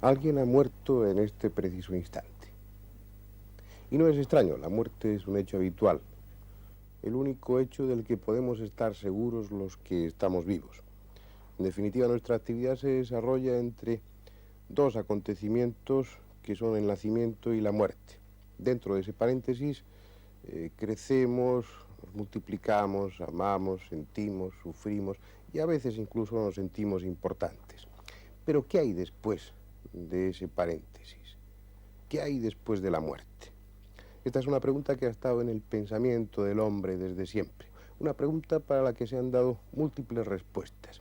Alguien ha muerto en este preciso instante. Y no es extraño, la muerte es un hecho habitual, el único hecho del que podemos estar seguros los que estamos vivos. En definitiva, nuestra actividad se desarrolla entre dos acontecimientos que son el nacimiento y la muerte. Dentro de ese paréntesis, crecemos, nos multiplicamos, amamos, sentimos, sufrimos y a veces incluso nos sentimos importantes. Pero ¿qué hay después de ese paréntesis? ¿Qué hay después de la muerte? Esta es una pregunta que ha estado en el pensamiento del hombre desde siempre. Una pregunta para la que se han dado múltiples respuestas.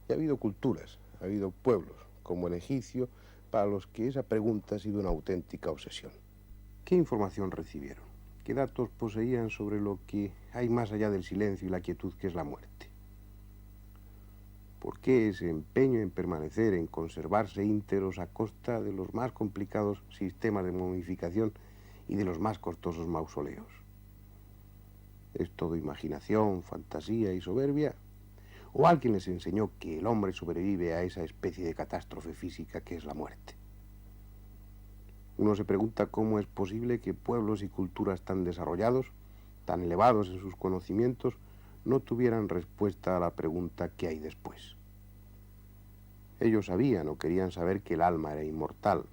Y ha habido culturas, ha habido pueblos, como el egipcio, para los que esa pregunta ha sido una auténtica obsesión. ¿Qué información recibieron? ¿Qué datos poseían sobre lo que hay más allá del silencio y la quietud que es la muerte? ¿Por qué ese empeño en permanecer, en conservarse íntegros a costa de los más complicados sistemas de momificación y de los más costosos mausoleos? ¿Es todo imaginación, fantasía y soberbia? ¿O alguien les enseñó que el hombre sobrevive a esa especie de catástrofe física que es la muerte? Uno se pregunta cómo es posible que pueblos y culturas tan desarrollados, tan elevados en sus conocimientos, no tuvieran respuesta a la pregunta ¿qué hay después? Ellos sabían o querían saber que el alma era inmortal.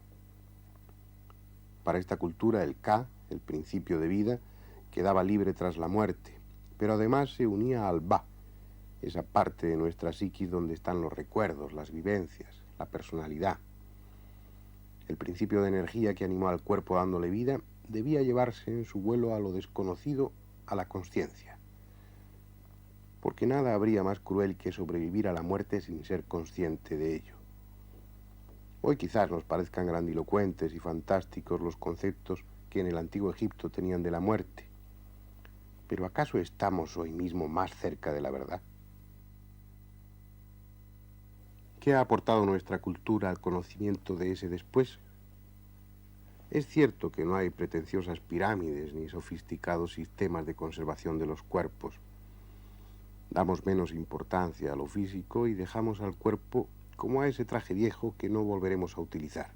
Para esta cultura el Ka, el principio de vida, quedaba libre tras la muerte, pero además se unía al Ba, esa parte de nuestra psiquis donde están los recuerdos, las vivencias, la personalidad. El principio de energía que animó al cuerpo dándole vida debía llevarse en su vuelo a lo desconocido, a la consciencia. Porque nada habría más cruel que sobrevivir a la muerte sin ser consciente de ello. Hoy quizás nos parezcan grandilocuentes y fantásticos los conceptos que en el antiguo Egipto tenían de la muerte. ¿Pero acaso estamos hoy mismo más cerca de la verdad? ¿Qué ha aportado nuestra cultura al conocimiento de ese después? Es cierto que no hay pretenciosas pirámides ni sofisticados sistemas de conservación de los cuerpos. Damos menos importancia a lo físico y dejamos al cuerpo como a ese traje viejo que no volveremos a utilizar.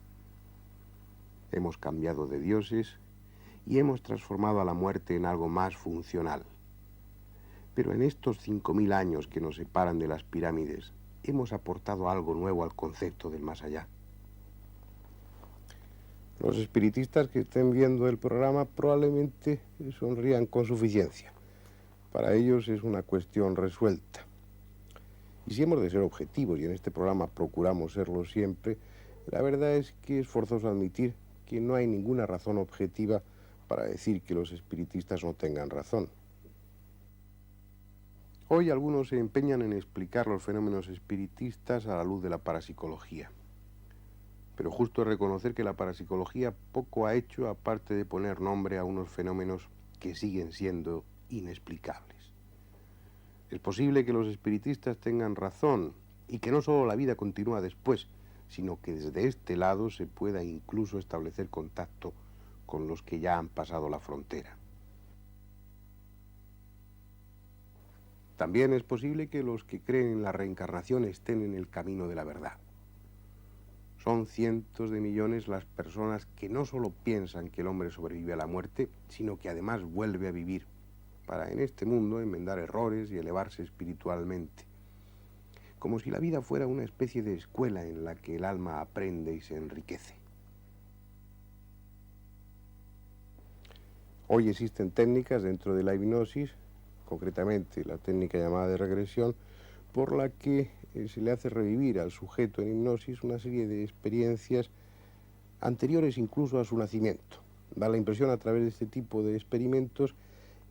Hemos cambiado de dioses y hemos transformado a la muerte en algo más funcional. Pero en estos 5000 años que nos separan de las pirámides, hemos aportado algo nuevo al concepto del más allá. Los espiritistas que estén viendo el programa probablemente sonrían con suficiencia. Para ellos es una cuestión resuelta. Y si hemos de ser objetivos, y en este programa procuramos serlo siempre, la verdad es que es forzoso admitir que no hay ninguna razón objetiva para decir que los espiritistas no tengan razón. Hoy algunos se empeñan en explicar los fenómenos espiritistas a la luz de la parapsicología. Pero justo es reconocer que la parapsicología poco ha hecho aparte de poner nombre a unos fenómenos que siguen siendo inexplicables. Es posible que los espiritistas tengan razón y que no solo la vida continúa después, sino que desde este lado se pueda incluso establecer contacto con los que ya han pasado la frontera. También es posible que los que creen en la reencarnación estén en el camino de la verdad. Son cientos de millones las personas que no solo piensan que el hombre sobrevive a la muerte, sino que además vuelve a vivir, para en este mundo enmendar errores y elevarse espiritualmente. Como si la vida fuera una especie de escuela en la que el alma aprende y se enriquece. Hoy existen técnicas dentro de la hipnosis, concretamente la técnica llamada de regresión, por la que se le hace revivir al sujeto en hipnosis una serie de experiencias anteriores incluso a su nacimiento. Da la impresión a través de este tipo de experimentos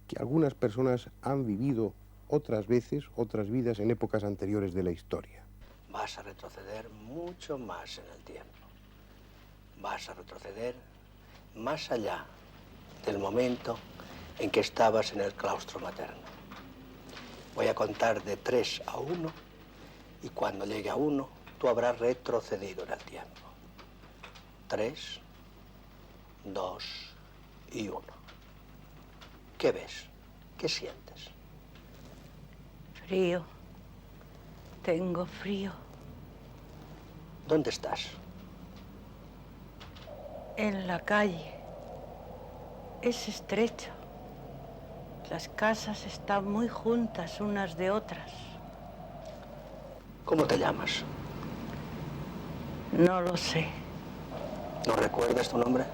que algunas personas han vivido otras veces, otras vidas en épocas anteriores de la historia. Vas a retroceder mucho más en el tiempo. Vas a retroceder más allá del momento en que estabas en el claustro materno. Voy a contar de 3 a 1 y cuando llegue a 1, tú habrás retrocedido en el tiempo. 3, 2 y 1. ¿Qué ves? ¿Qué sientes? Frío. Tengo frío. ¿Dónde estás? En la calle. Es estrecho. Las casas están muy juntas unas de otras. ¿Cómo te llamas? No lo sé. ¿No recuerdas tu nombre?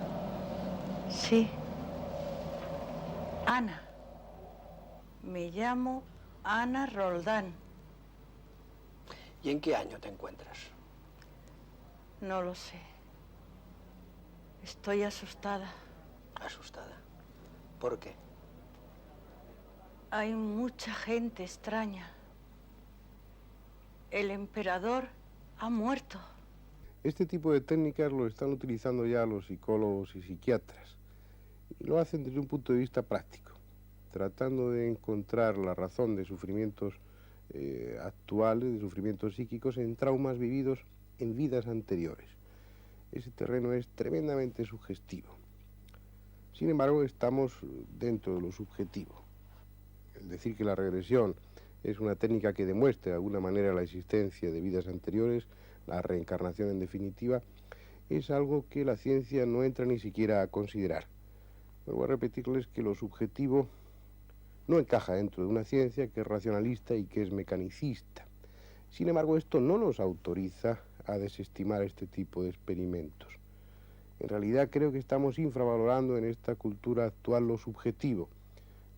Sí. Ana. Me llamo Ana Roldán. ¿Y en qué año te encuentras? No lo sé. Estoy asustada. ¿Asustada? ¿Por qué? Hay mucha gente extraña. El emperador ha muerto. Este tipo de técnicas lo están utilizando ya los psicólogos y psiquiatras. Y lo hacen desde un punto de vista práctico, tratando de encontrar la razón de sufrimientos actuales, de sufrimientos psíquicos en traumas vividos en vidas anteriores. Ese terreno es tremendamente sugestivo. Sin embargo, estamos dentro de lo subjetivo. El decir que la regresión es una técnica que demuestre de alguna manera la existencia de vidas anteriores, la reencarnación en definitiva, es algo que la ciencia no entra ni siquiera a considerar. Vuelvo a repetirles que lo subjetivo no encaja dentro de una ciencia que es racionalista y que es mecanicista. Sin embargo, esto no nos autoriza a desestimar este tipo de experimentos. En realidad creo que estamos infravalorando en esta cultura actual lo subjetivo.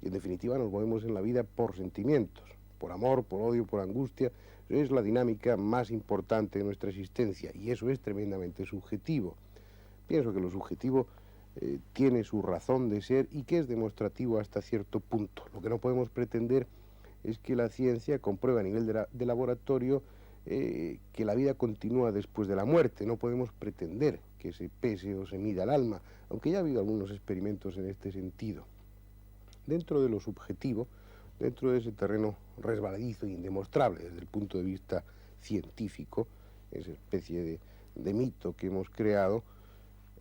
Y en definitiva nos movemos en la vida por sentimientos, por amor, por odio, por angustia. Es la dinámica más importante de nuestra existencia y eso es tremendamente subjetivo. Pienso que lo subjetivo tiene su razón de ser y que es demostrativo hasta cierto punto. Lo que no podemos pretender es que la ciencia compruebe a nivel de laboratorio que la vida continúa después de la muerte. No podemos pretender que se pese o se mida el alma, aunque ya ha habido algunos experimentos en este sentido. Dentro de lo subjetivo, dentro de ese terreno resbaladizo e indemostrable desde el punto de vista científico, esa especie de mito que hemos creado,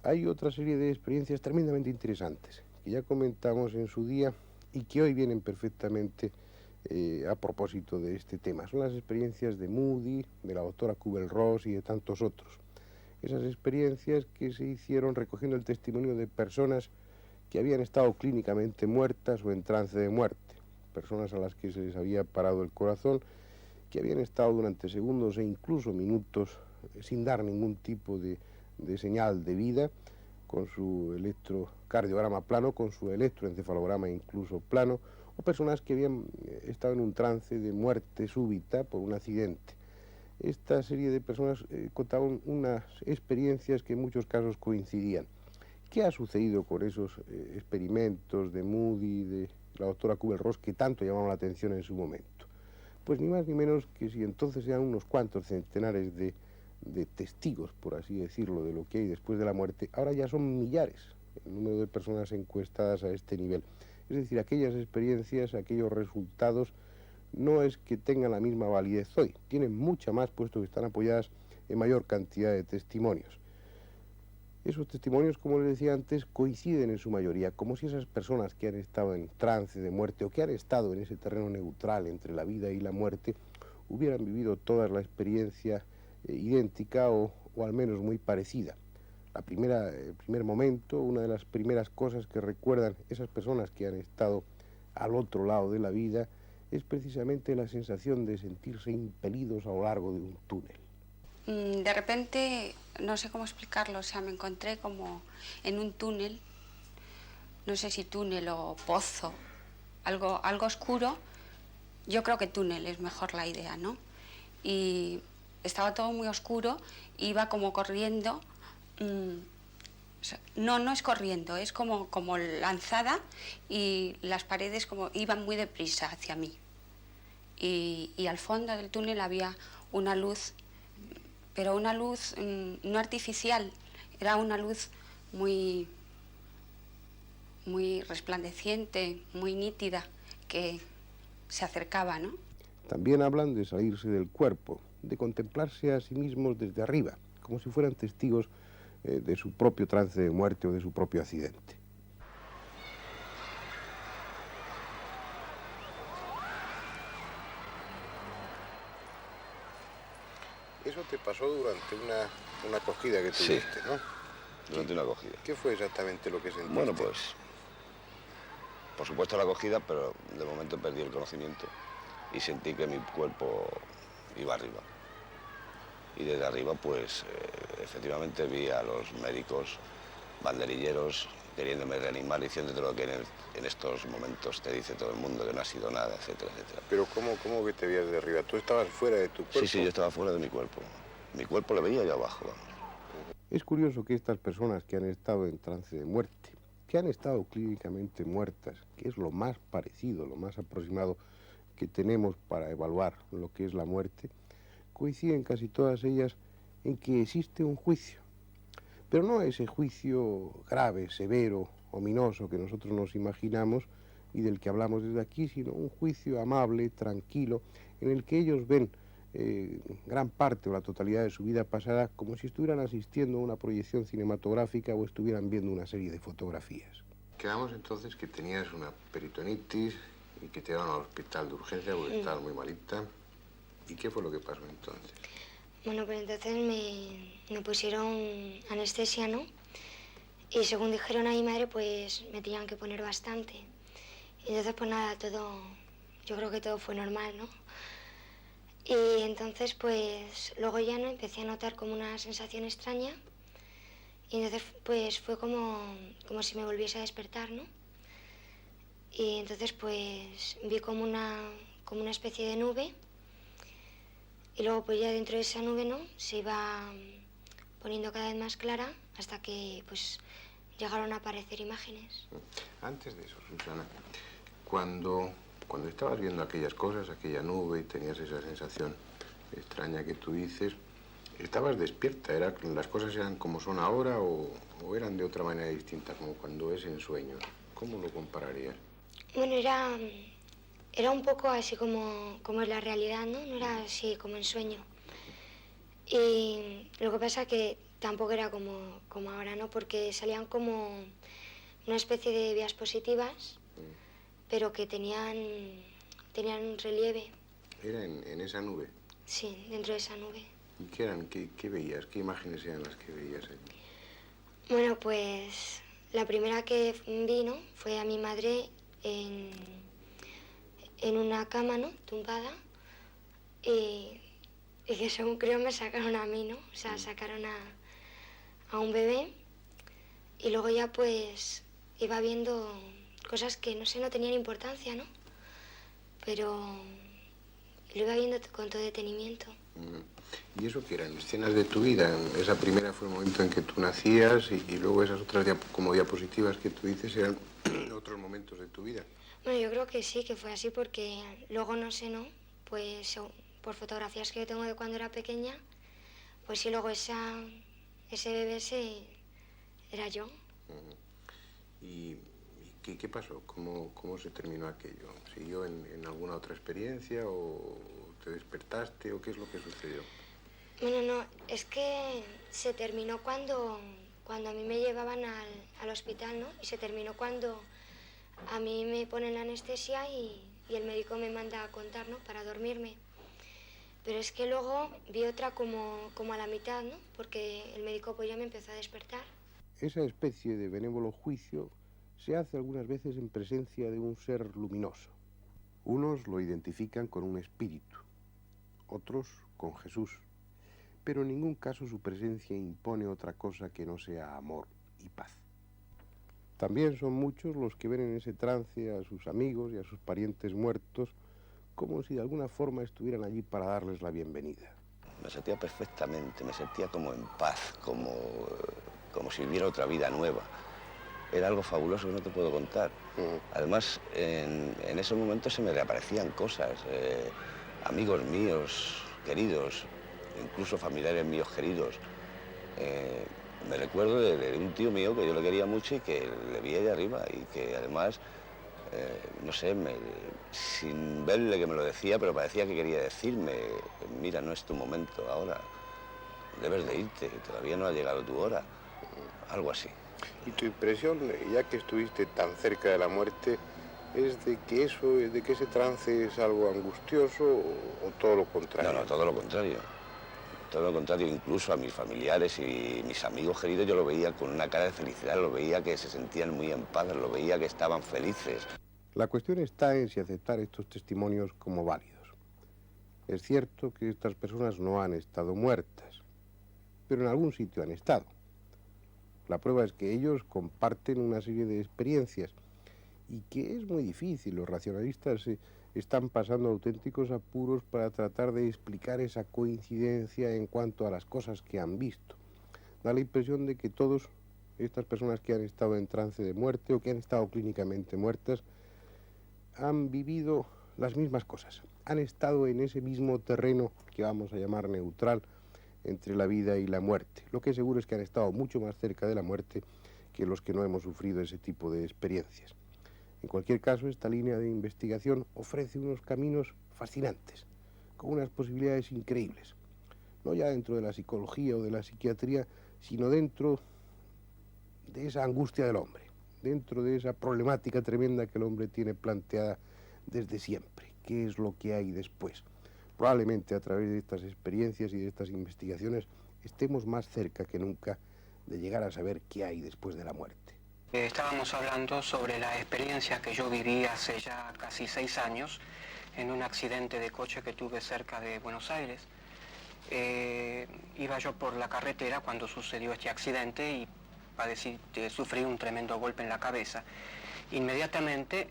hay otra serie de experiencias tremendamente interesantes que ya comentamos en su día y que hoy vienen perfectamente a propósito de este tema. Son las experiencias de Moody, de la doctora Kubler-Ross y de tantos otros. Esas experiencias que se hicieron recogiendo el testimonio de personas que habían estado clínicamente muertas o en trance de muerte, personas a las que se les había parado el corazón, que habían estado durante segundos e incluso minutos sin dar ningún tipo de señal de vida, con su electrocardiograma plano, con su electroencefalograma incluso plano, o personas que habían estado en un trance de muerte súbita por un accidente. Esta serie de personas contaban unas experiencias que en muchos casos coincidían. ¿Qué ha sucedido con esos experimentos de Moody, de la doctora Kubler-Ross, que tanto llamaron la atención en su momento? Pues ni más ni menos que si entonces eran unos cuantos centenares de testigos, por así decirlo, de lo que hay después de la muerte, ahora ya son millares el número de personas encuestadas a este nivel. Es decir, aquellas experiencias, aquellos resultados, no es que tengan la misma validez hoy, tienen mucha más, puesto que están apoyadas en mayor cantidad de testimonios. Esos testimonios, como les decía antes, coinciden en su mayoría, como si esas personas que han estado en trance de muerte o que han estado en ese terreno neutral entre la vida y la muerte, hubieran vivido toda la experiencia idéntica o al menos muy parecida. El primer momento, una de las primeras cosas que recuerdan esas personas que han estado al otro lado de la vida, es precisamente la sensación de sentirse impelidos a lo largo de un túnel. De repente, no sé cómo explicarlo, o sea, me encontré como en un túnel, no sé si túnel o pozo, algo oscuro. Yo creo que túnel es mejor la idea, ¿no? Y estaba todo muy oscuro, iba como corriendo, o sea, no es corriendo, es como lanzada y las paredes como iban muy deprisa hacia mí. Y al fondo del túnel había una luz, pero una luz no artificial, era una luz muy resplandeciente, muy nítida, que se acercaba, ¿no? También hablan de salirse del cuerpo, de contemplarse a sí mismos desde arriba, como si fueran testigos de su propio trance de muerte o de su propio accidente. Eso te pasó durante una acogida que tuviste, ¿no? durante una acogida. ¿Qué fue exactamente lo que sentiste? Bueno, pues, por supuesto la acogida, pero de momento perdí el conocimiento y sentí que mi cuerpo iba arriba. Y desde arriba, pues, efectivamente vi a los médicos banderilleros queriéndome reanimar, diciéndote lo que en estos momentos te dice todo el mundo, que no ha sido nada, etcétera, etcétera. Pero ¿cómo que te veías de arriba? ¿Tú estabas fuera de tu cuerpo? Sí, yo estaba fuera de mi cuerpo. Mi cuerpo lo veía yo abajo, vamos. Es curioso que estas personas que han estado en trance de muerte, que han estado clínicamente muertas, que es lo más parecido, lo más aproximado que tenemos para evaluar lo que es la muerte, coinciden casi todas ellas en que existe un juicio. Pero no ese juicio grave, severo, ominoso que nosotros nos imaginamos y del que hablamos desde aquí, sino un juicio amable, tranquilo, en el que ellos ven gran parte o la totalidad de su vida pasada como si estuvieran asistiendo a una proyección cinematográfica o estuvieran viendo una serie de fotografías. Quedamos entonces que tenías una peritonitis y que te llevaron al hospital de urgencia porque estabas muy malita. ¿Y qué fue lo que pasó entonces? Bueno, pues entonces me pusieron anestesia, ¿no? Y según dijeron a mi madre, pues me tenían que poner bastante. Y entonces, pues nada, yo creo que todo fue normal, ¿no? Y entonces, pues luego ya no empecé a notar como una sensación extraña. Y entonces, pues fue como si me volviese a despertar, ¿no? Y entonces, pues vi como una especie de nube. Y luego, pues ya dentro de esa nube, ¿no? Se iba poniendo cada vez más clara hasta que, pues, llegaron a aparecer imágenes. Antes de eso, Susana, cuando estabas viendo aquellas cosas, aquella nube y tenías esa sensación extraña que tú dices, ¿estabas despierta? ¿Las cosas eran como son ahora o eran de otra manera distinta, como cuando es en sueños? ¿Cómo lo compararías? Bueno, era un poco así como es la realidad, ¿no? No era así como en sueño. Y lo que pasa que tampoco era como ahora, ¿no? Porque salían como una especie de vías positivas, pero que tenían un relieve. ¿Era en esa nube? Sí, dentro de esa nube. ¿Y qué eran? ¿Qué veías? ¿Qué imágenes eran las que veías allí? Bueno, pues la primera que vi, ¿no? Fue a mi madre en una cama, ¿no? Tumbada. Y que según creo me sacaron a mí, ¿no? O sea, sacaron a un bebé. Y luego ya pues iba viendo cosas que no sé, no tenían importancia, ¿no? Pero lo iba viendo con todo detenimiento. ¿Y eso qué eran? ¿Escenas de tu vida? Esa primera fue el momento en que tú nacías y luego esas otras como diapositivas que tú dices eran otros momentos de tu vida. Bueno, yo creo que sí, que fue así porque luego no sé, ¿no? Pues por fotografías que yo tengo de cuando era pequeña, pues sí, luego ese bebé era yo. ¿Y qué pasó? ¿Cómo se terminó aquello? ¿Siguió en alguna otra experiencia o te despertaste o qué es lo que sucedió? Bueno, no, es que se terminó cuando a mí me llevaban al hospital, ¿no? Y se terminó cuando a mí me ponen la anestesia y el médico me manda a contar, ¿no? Para dormirme. Pero es que luego vi otra como a la mitad, ¿no? Porque el médico pues ya me empezó a despertar. Esa especie de benévolo juicio se hace algunas veces en presencia de un ser luminoso. Unos lo identifican con un espíritu, otros con Jesús, pero en ningún caso su presencia impone otra cosa que no sea amor y paz. También son muchos los que ven en ese trance a sus amigos y a sus parientes muertos como si de alguna forma estuvieran allí para darles la bienvenida. Me sentía perfectamente, me sentía como en paz, como si viviera otra vida nueva. Era algo fabuloso que no te puedo contar. Además, en esos momentos se me reaparecían cosas, amigos míos queridos, incluso familiares míos queridos. Me recuerdo de un tío mío que yo le quería mucho y que le vi de arriba y que además, no sé, sin verle que me lo decía, pero parecía que quería decirme, mira, no es tu momento ahora, debes de irte, todavía no ha llegado tu hora, algo así. ¿Y tu impresión, ya que estuviste tan cerca de la muerte, es de que ese trance es algo angustioso o todo lo contrario? No, todo lo contrario. Todo lo contrario, incluso a mis familiares y mis amigos queridos yo lo veía con una cara de felicidad, lo veía que se sentían muy en paz, lo veía que estaban felices. La cuestión está en si aceptar estos testimonios como válidos. Es cierto que estas personas no han estado muertas, pero en algún sitio han estado. La prueba es que ellos comparten una serie de experiencias y que es muy difícil. Los racionalistas están pasando auténticos apuros para tratar de explicar esa coincidencia en cuanto a las cosas que han visto. Da la impresión de que todas estas personas que han estado en trance de muerte o que han estado clínicamente muertas han vivido las mismas cosas. Han estado en ese mismo terreno que vamos a llamar neutral entre la vida y la muerte. Lo que seguro es que han estado mucho más cerca de la muerte que los que no hemos sufrido ese tipo de experiencias. En cualquier caso, esta línea de investigación ofrece unos caminos fascinantes, con unas posibilidades increíbles. No ya dentro de la psicología o de la psiquiatría, sino dentro de esa angustia del hombre, dentro de esa problemática tremenda que el hombre tiene planteada desde siempre. ¿Qué es lo que hay después? Probablemente a través de estas experiencias y de estas investigaciones estemos más cerca que nunca de llegar a saber qué hay después de la muerte. Estábamos hablando sobre la experiencia que yo viví hace ya casi 6 años en un accidente de coche que tuve cerca de Buenos Aires. Iba yo por la carretera cuando sucedió este accidente y sufrí un tremendo golpe en la cabeza. Inmediatamente,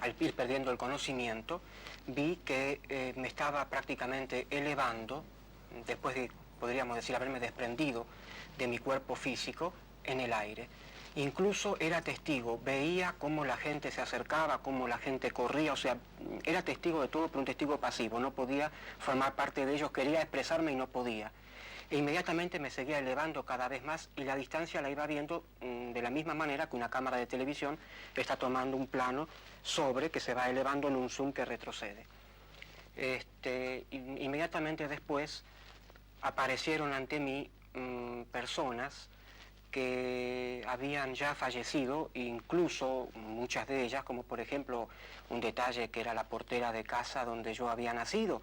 al ir perdiendo el conocimiento, vi que me estaba prácticamente elevando, después de, podríamos decir, haberme desprendido de mi cuerpo físico en el aire. Incluso era testigo, veía cómo la gente se acercaba, cómo la gente corría, o sea, era testigo de todo, pero un testigo pasivo, no podía formar parte de ellos, quería expresarme y no podía. E inmediatamente me seguía elevando cada vez más y la distancia la iba viendo de la misma manera que una cámara de televisión está tomando un plano sobre que se va elevando en un zoom que retrocede. Inmediatamente después aparecieron ante mí personas que habían ya fallecido, incluso muchas de ellas, como por ejemplo un detalle que era la portera de casa donde yo había nacido,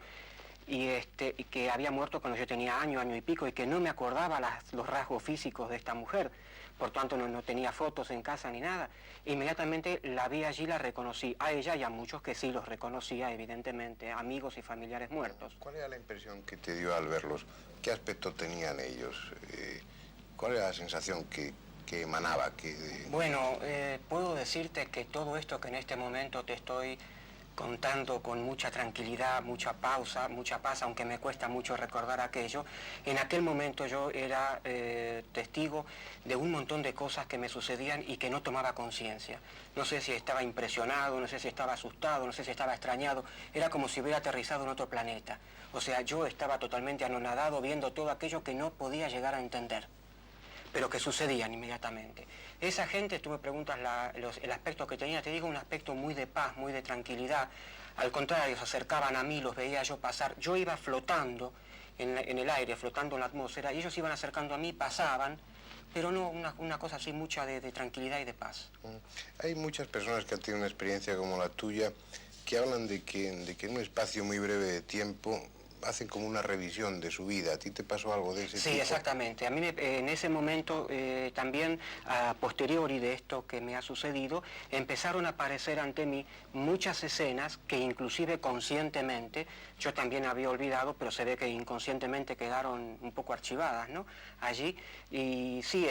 y que había muerto cuando yo tenía año y pico, y que no me acordaba los rasgos físicos de esta mujer, por tanto no tenía fotos en casa ni nada. Inmediatamente la vi allí, la reconocí, a ella y a muchos que sí los reconocía, evidentemente, amigos y familiares muertos. ¿Cuál era la impresión que te dio al verlos? ¿Qué aspecto tenían ellos? ¿Cuál era la sensación que emanaba? Bueno, puedo decirte que todo esto que en este momento te estoy contando con mucha tranquilidad, mucha paz, aunque me cuesta mucho recordar aquello, en aquel momento yo era testigo de un montón de cosas que me sucedían y que no tomaba conciencia. No sé si estaba impresionado, no sé si estaba asustado, no sé si estaba extrañado, era como si hubiera aterrizado en otro planeta. O sea, yo estaba totalmente anonadado viendo todo aquello que no podía llegar a entender, pero que sucedían inmediatamente. Esa gente, tú me preguntas el aspecto que tenía, te digo, un aspecto muy de paz, muy de tranquilidad. Al contrario, se acercaban a mí, los veía yo pasar. Yo iba flotando en el aire, flotando en la atmósfera, y ellos iban acercando a mí, pasaban, pero no una cosa así mucha de tranquilidad y de paz. Hay muchas personas que han tenido una experiencia como la tuya que hablan de que en un espacio muy breve de tiempo hacen como una revisión de su vida. ¿A ti te pasó algo de ese tipo? Sí, exactamente. A mí en ese momento también, a posteriori de esto que me ha sucedido, empezaron a aparecer ante mí muchas escenas que inclusive conscientemente yo también había olvidado, pero se ve que inconscientemente quedaron un poco archivadas, ¿no? Allí. Y sí,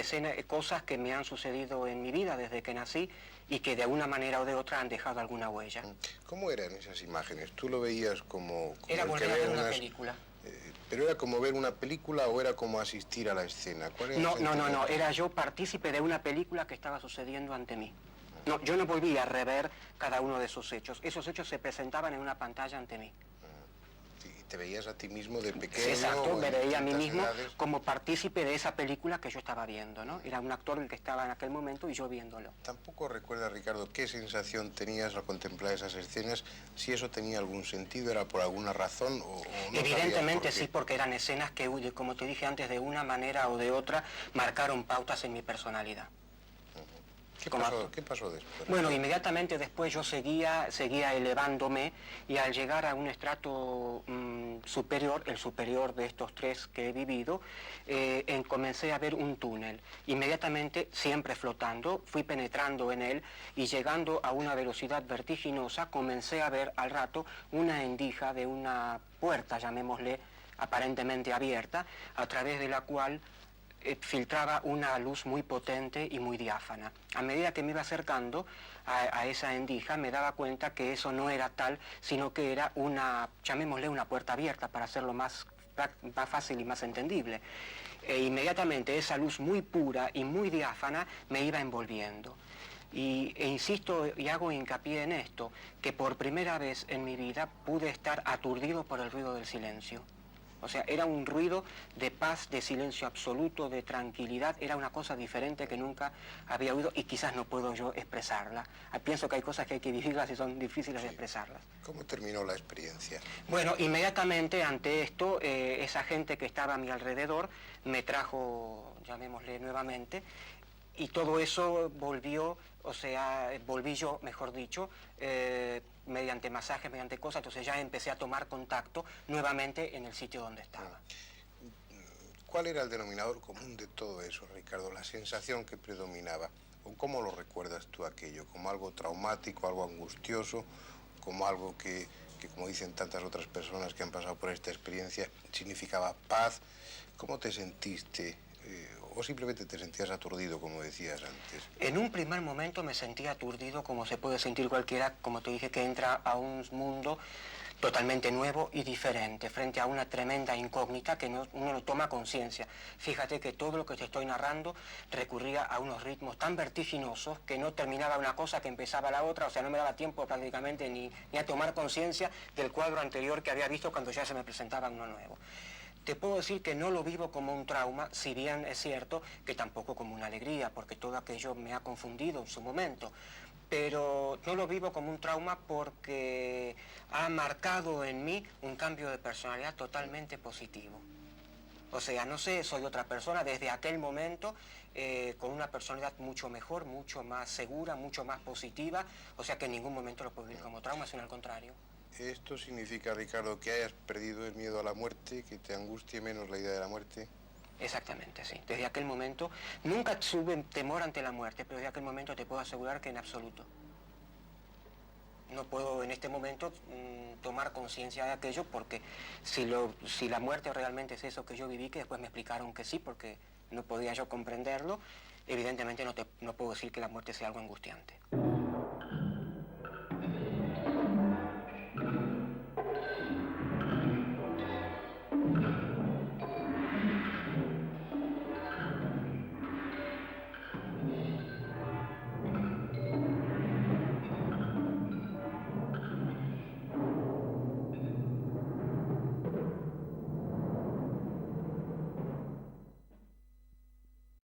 cosas que me han sucedido en mi vida desde que nací y que de una manera o de otra han dejado alguna huella. ¿Cómo eran esas imágenes? ¿Tú lo veías como era volver a ver una película. ¿Pero era como ver una película o era como asistir a la escena? ¿Cuál era No, era yo partícipe de una película que estaba sucediendo ante mí. No, yo no volví a rever cada uno de esos hechos. Esos hechos se presentaban en una pantalla ante mí. ¿Te veías a ti mismo de pequeño? Sí, exacto, me veía a mí mismo como partícipe de esa película que yo estaba viendo, ¿no? Era un actor el que estaba en aquel momento y yo viéndolo. ¿Tampoco recuerdas, Ricardo, qué sensación tenías al contemplar esas escenas? Si eso tenía algún sentido, ¿era por alguna razón o no? Evidentemente sí, porque eran escenas que, como te dije antes, de una manera o de otra marcaron pautas en mi personalidad. ¿Qué pasó después? Bueno, inmediatamente después yo seguía elevándome y al llegar a un estrato superior, el superior de estos tres que he vivido, comencé a ver un túnel. Inmediatamente, siempre flotando, fui penetrando en él y llegando a una velocidad vertiginosa, comencé a ver al rato una endija de una puerta, llamémosle, aparentemente abierta, a través de la cual filtraba una luz muy potente y muy diáfana. A medida que me iba acercando a esa endija, me daba cuenta que eso no era tal, sino que era una, llamémosle una puerta abierta, para hacerlo más fácil y más entendible. E inmediatamente esa luz muy pura y muy diáfana me iba envolviendo. E insisto y hago hincapié en esto, que por primera vez en mi vida pude estar aturdido por el ruido del silencio. O sea, era un ruido de paz, de silencio absoluto, de tranquilidad, era una cosa diferente que nunca había oído y quizás no puedo yo expresarla. Pienso que hay cosas que hay que vivirlas y son difíciles de expresarlas. ¿Cómo terminó la experiencia? Bueno, inmediatamente ante esto, esa gente que estaba a mi alrededor me trajo, llamémosle nuevamente, y todo eso volvió, o sea, volví yo, mejor dicho, mediante masajes, mediante cosas, entonces ya empecé a tomar contacto nuevamente en el sitio donde estaba. ¿Cuál era el denominador común de todo eso, Ricardo? La sensación que predominaba. ¿Cómo lo recuerdas tú aquello? ¿Como algo traumático, algo angustioso? ¿Como algo que como dicen tantas otras personas que han pasado por esta experiencia, significaba paz? ¿Cómo te sentiste? ¿O simplemente te sentías aturdido, como decías antes? En un primer momento me sentía aturdido, como se puede sentir cualquiera, como te dije, que entra a un mundo totalmente nuevo y diferente, frente a una tremenda incógnita que uno no toma conciencia. Fíjate que todo lo que te estoy narrando recurría a unos ritmos tan vertiginosos que no terminaba una cosa que empezaba la otra, o sea, no me daba tiempo prácticamente ni a tomar conciencia del cuadro anterior que había visto cuando ya se me presentaba uno nuevo. Te puedo decir que no lo vivo como un trauma, si bien es cierto que tampoco como una alegría, porque todo aquello me ha confundido en su momento. Pero no lo vivo como un trauma porque ha marcado en mí un cambio de personalidad totalmente positivo. O sea, no sé, soy otra persona desde aquel momento, con una personalidad mucho mejor, mucho más segura, mucho más positiva, o sea que en ningún momento lo puedo vivir como trauma, sino al contrario. ¿Esto significa, Ricardo, que hayas perdido el miedo a la muerte, que te angustie menos la idea de la muerte? Exactamente, sí. Desde aquel momento, nunca tuve temor ante la muerte, pero desde aquel momento te puedo asegurar que en absoluto. No puedo en este momento tomar conciencia de aquello porque si la muerte realmente es eso que yo viví, que después me explicaron que sí, porque no podía yo comprenderlo, evidentemente no puedo decir que la muerte sea algo angustiante.